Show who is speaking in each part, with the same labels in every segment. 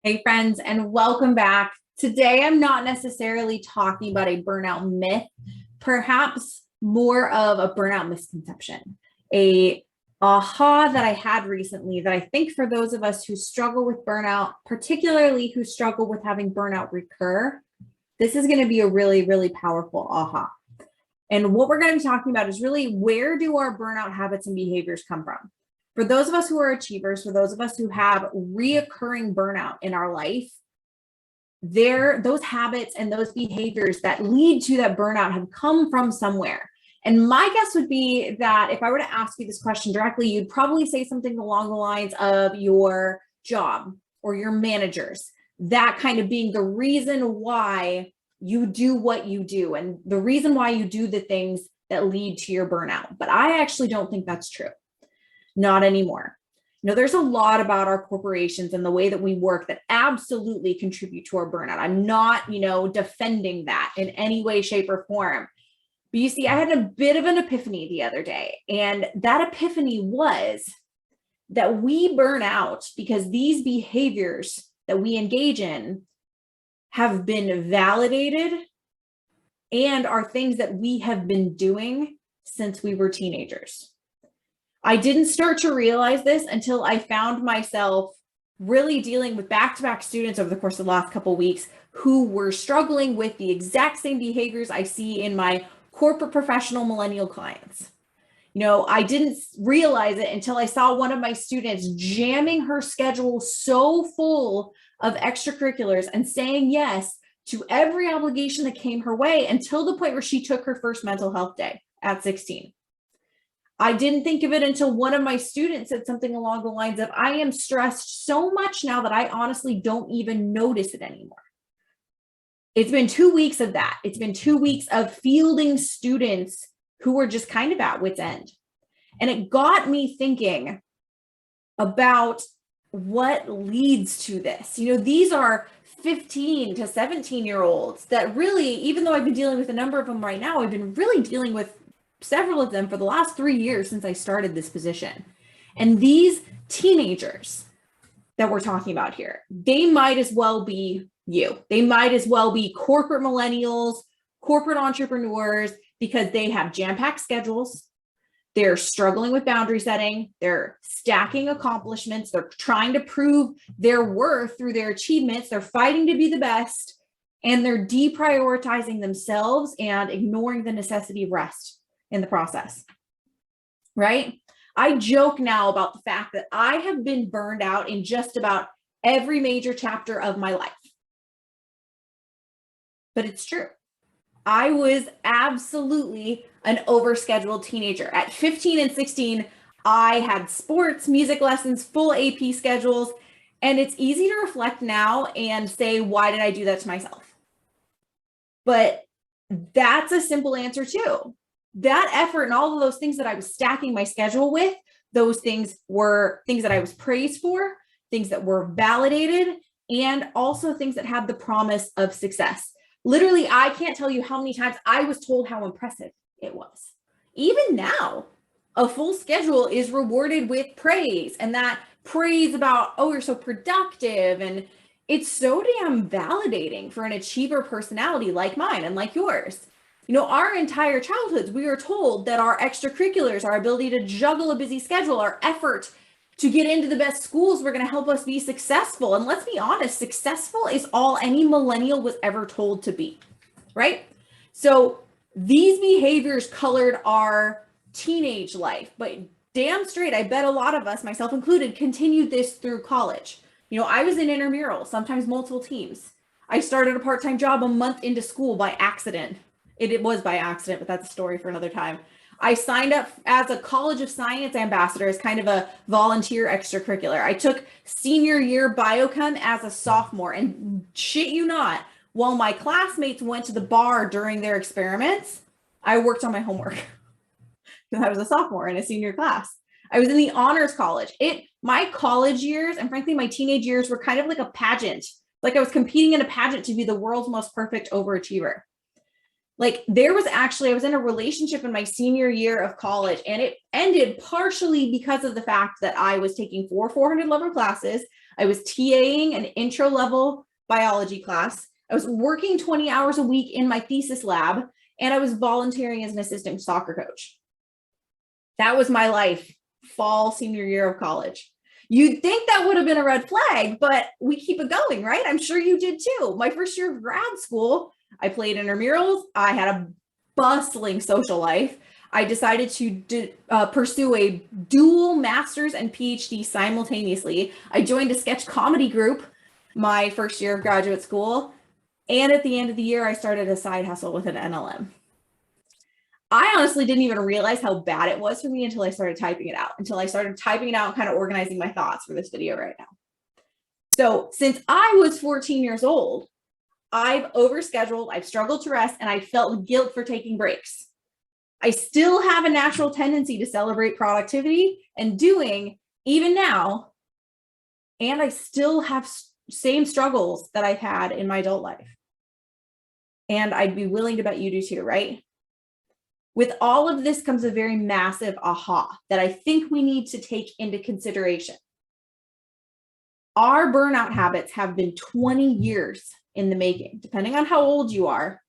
Speaker 1: Hey friends, and welcome back. Today, I'm not necessarily talking about a burnout myth, perhaps more of a burnout misconception, a aha that I had recently that I think for those of us who struggle with burnout, particularly who struggle with having burnout recur, this is going to be a really, really powerful aha. And what we're going to be talking about is really where do our burnout habits and behaviors come from? For those of us who are achievers, for those of us who have reoccurring burnout in our life, those habits and those behaviors that lead to that burnout have come from somewhere. And my guess would be that if I were to ask you this question directly, you'd probably say something along the lines of your job or your managers, that kind of being the reason why you do what you do and the reason why you do the things that lead to your burnout. But I actually don't think that's true. Not anymore. There's a lot about our corporations and the way that we work that absolutely contribute to our burnout. I'm not, defending that in any way, shape, or form. But you see, I had a bit of an epiphany the other day. And that epiphany was that we burn out because these behaviors that we engage in have been validated and are things that we have been doing since we were teenagers. I didn't start to realize this until I found myself really dealing with back-to-back students over the course of the last couple of weeks who were struggling with the exact same behaviors I see in my corporate professional millennial clients. I didn't realize it until I saw one of my students jamming her schedule so full of extracurriculars and saying yes to every obligation that came her way until the point where she took her first mental health day at 16. I didn't think of it until one of my students said something along the lines of, I am stressed so much now that I honestly don't even notice it anymore. It's been 2 weeks of that. It's been 2 weeks of fielding students who were just kind of at wit's end. And it got me thinking about what leads to this. These are 15 to 17-year-olds that really, even though I've been dealing with a number of them right now, I've been really dealing with several of them for the last 3 years since I started this position. And these teenagers that we're talking about here, they might as well be you. They might as well be corporate millennials, corporate entrepreneurs, because they have jam-packed schedules. They're struggling with boundary setting. They're stacking accomplishments. They're trying to prove their worth through their achievements. They're fighting to be the best, and they're deprioritizing themselves and ignoring the necessity of rest in the process, right? I joke now about the fact that I have been burned out in just about every major chapter of my life. But it's true. I was absolutely an overscheduled teenager. At 15 and 16, I had sports, music lessons, full AP schedules, and it's easy to reflect now and say, why did I do that to myself? But that's a simple answer too. That effort and all of those things that I was stacking my schedule with, those things were things that I was praised for, things that were validated, and also things that had the promise of success. Literally, I can't tell you how many times I was told how impressive it was. Even now, a full schedule is rewarded with praise, and that praise about, oh, you're so productive. And it's so damn validating for an achiever personality like mine and like yours. Our entire childhoods, we are told that our extracurriculars, our ability to juggle a busy schedule, our effort to get into the best schools were going to help us be successful. And let's be honest, successful is all any millennial was ever told to be, right? So these behaviors colored our teenage life, but damn straight, I bet a lot of us, myself included, continued this through college. I was in intramural, sometimes multiple teams. I started a part-time job a month into school by accident. It was by accident, but that's a story for another time. I signed up as a College of Science ambassador as kind of a volunteer extracurricular. I took senior year biochem as a sophomore, and shit you not, while my classmates went to the bar during their experiments, I worked on my homework because I was a sophomore in a senior class. I was in the honors college. My college years and frankly, my teenage years were kind of like a pageant. Like I was competing in a pageant to be the world's most perfect overachiever. I was in a relationship in my senior year of college, and it ended partially because of the fact that I was taking 4 400 level classes. I was TAing an intro level biology class. I was working 20 hours a week in my thesis lab, and I was volunteering as an assistant soccer coach. That was my life, fall senior year of college. You'd think that would have been a red flag, but we keep it going, right? I'm sure you did too. My first year of grad school, I played intramurals. I had a bustling social life. I decided to pursue a dual master's and PhD simultaneously. I joined a sketch comedy group my first year of graduate school. And at the end of the year, I started a side hustle with an NLM. I honestly didn't even realize how bad it was for me until I started typing it out, and kind of organizing my thoughts for this video right now. So since I was 14 years old, I've overscheduled, I've struggled to rest, and I felt guilt for taking breaks. I still have a natural tendency to celebrate productivity and doing even now, and I still have same struggles that I've had in my adult life. And I'd be willing to bet you do too, right? With all of this comes a very massive aha that I think we need to take into consideration. Our burnout habits have been 20 years in the making. Depending on how old you are,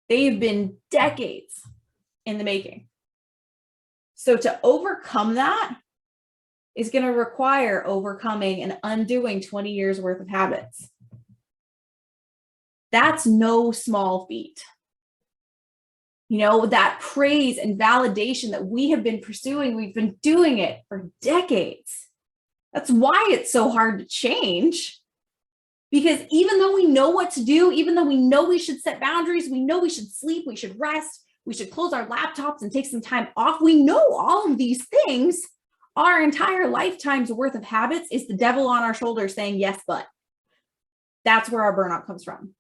Speaker 1: they've been decades in the making. So to overcome that is going to require overcoming and undoing 20 years worth of habits. That's no small feat. You know, that praise and validation that we have been pursuing, we've been doing it for decades. That's why it's so hard to change. Because even though we know what to do, even though we know we should set boundaries, we know we should sleep, we should rest, we should close our laptops and take some time off, we know all of these things, our entire lifetime's worth of habits is the devil on our shoulder saying, yes, but. That's where our burnout comes from.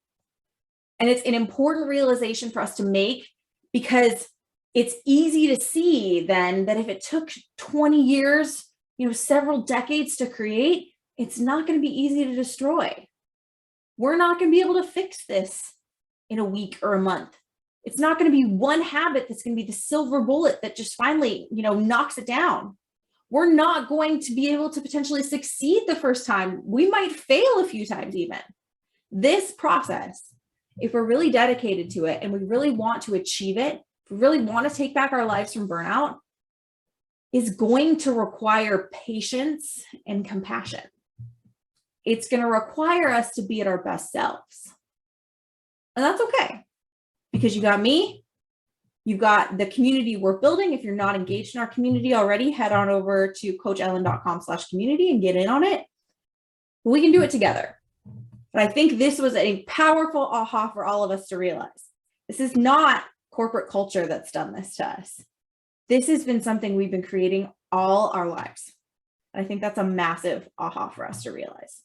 Speaker 1: And it's an important realization for us to make, because it's easy to see then that if it took 20 years, several decades to create, it's not going to be easy to destroy. We're not going to be able to fix this in a week or a month. It's not going to be one habit that's going to be the silver bullet that just finally, knocks it down. We're not going to be able to potentially succeed the first time. We might fail a few times even. This process, if we're really dedicated to it and we really want to achieve it, if we really want to take back our lives from burnout, is going to require patience and compassion. It's going to require us to be at our best selves. And that's okay, because you got me, you've got the community we're building. If you're not engaged in our community already, head on over to coachellen.com/community and get in on it. We can do it together. But I think this was a powerful aha for all of us to realize. This is not corporate culture that's done this to us. This has been something we've been creating all our lives. I think that's a massive aha for us to realize.